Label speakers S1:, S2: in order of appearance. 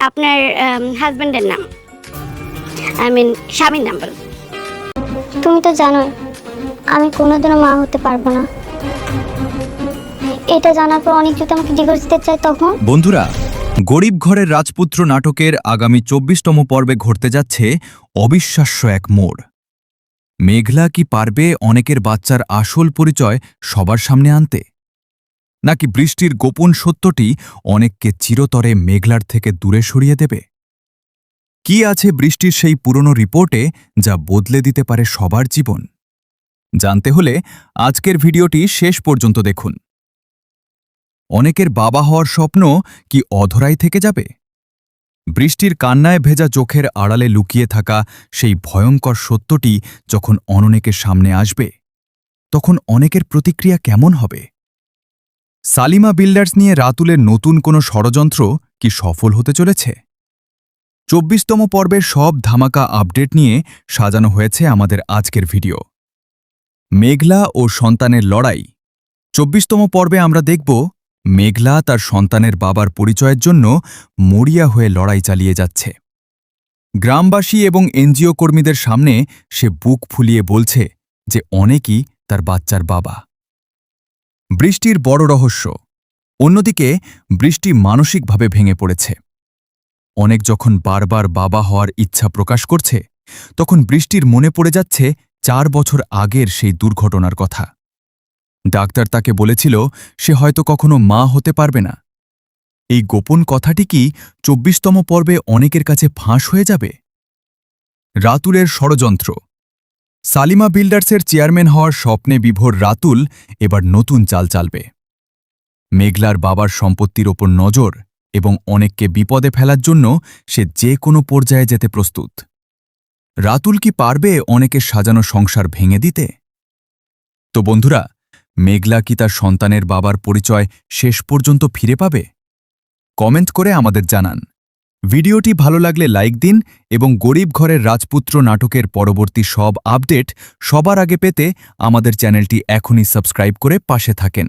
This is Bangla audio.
S1: আপনার হাজবেন্ডের নাম, আই মিন স্বামীর নাম বলুন।
S2: তুমি তো জানোই আমি কোনোদিনও মা হতে পারবো না। এটা জানার পর অনেক যদি আমাকে ডিভোর্স দিতে চায় তখন?
S3: বন্ধুরা, গরিব ঘরের রাজপুত্র নাটকের আগামী ২৪তম পর্বে ঘটতে যাচ্ছে অবিশ্বাস্য এক মোড়। মেঘলা কি পারবে অনেকের বাচ্চার আসল পরিচয় সবার সামনে আনতে, নাকি বৃষ্টির গোপন সত্যটি অনেককে চিরতরে মেঘলার থেকে দূরে সরিয়ে দেবে? কি আছে বৃষ্টির সেই পুরনো রিপোর্টে যা বদলে দিতে পারে সবার জীবন? জানতে হলে আজকের ভিডিওটি শেষ পর্যন্ত দেখুন। অনেকের বাবা হওয়ার স্বপ্ন কি অধরাই থেকে যাবে? বৃষ্টির কান্নায় ভেজা চোখের আড়ালে লুকিয়ে থাকা সেই ভয়ঙ্কর সত্যটি যখন অনেকের সামনে আসবে, তখন অনেকের প্রতিক্রিয়া কেমন হবে? সালিমা বিল্ডার্স নিয়ে রাতুলের নতুন কোনো ষড়যন্ত্র কি সফল হতে চলেছে? ২৪তম পর্বের সব ধামাকা আপডেট নিয়ে সাজানো হয়েছে আমাদের আজকের ভিডিও। মেঘলা ও সন্তানের লড়াই। ২৪তম পর্বে আমরা দেখব মেঘলা তার সন্তানের বাবার পরিচয়ের জন্য মরিয়া হয়ে লড়াই চালিয়ে যাচ্ছে। গ্রামবাসী এবং এনজিও কর্মীদের সামনে সে বুক ফুলিয়ে বলছে যে অনেকই তার বাচ্চার বাবা। বৃষ্টির বড় রহস্য। অন্যদিকে বৃষ্টি মানসিকভাবে ভেঙে পড়েছে। অনেক যখন বারবার বাবা হওয়ার ইচ্ছা প্রকাশ করছে, তখন বৃষ্টির মনে পড়ে যাচ্ছে ৪ বছর আগের সেই দুর্ঘটনার কথা। ডাক্তার তাকে বলেছিল সে হয়তো কখনো মা হতে পারবে না। এই গোপন কথাটি কি ২৪তম পর্বে অনেকের কাছে ফাঁস হয়ে যাবে? রাতুলের ষড়যন্ত্র। সালিমা বিল্ডার্সের চেয়ারম্যান হওয়ার স্বপ্নে বিভোর রাতুল এবার নতুন চাল চালবে। মেঘলার বাবার সম্পত্তির ওপর নজর এবং অনেককে বিপদে ফেলার জন্য সে যে কোনো পর্যায়ে যেতে প্রস্তুত। রাতুল কি পারবে অনেকের সাজানো সংসার ভেঙে দিতে? তো বন্ধুরা, মেঘলা কি তার সন্তানের বাবার পরিচয় শেষ পর্যন্ত ফিরে পাবে? কমেন্ট করে আমাদের জানান। ভিডিওটি ভালো লাগলে লাইক দিন এবং গরিব ঘরের রাজপুত্র নাটকের পরবর্তী সব আপডেট সবার আগে পেতে আমাদের চ্যানেলটি এখনই সাবস্ক্রাইব করে পাশে থাকেন।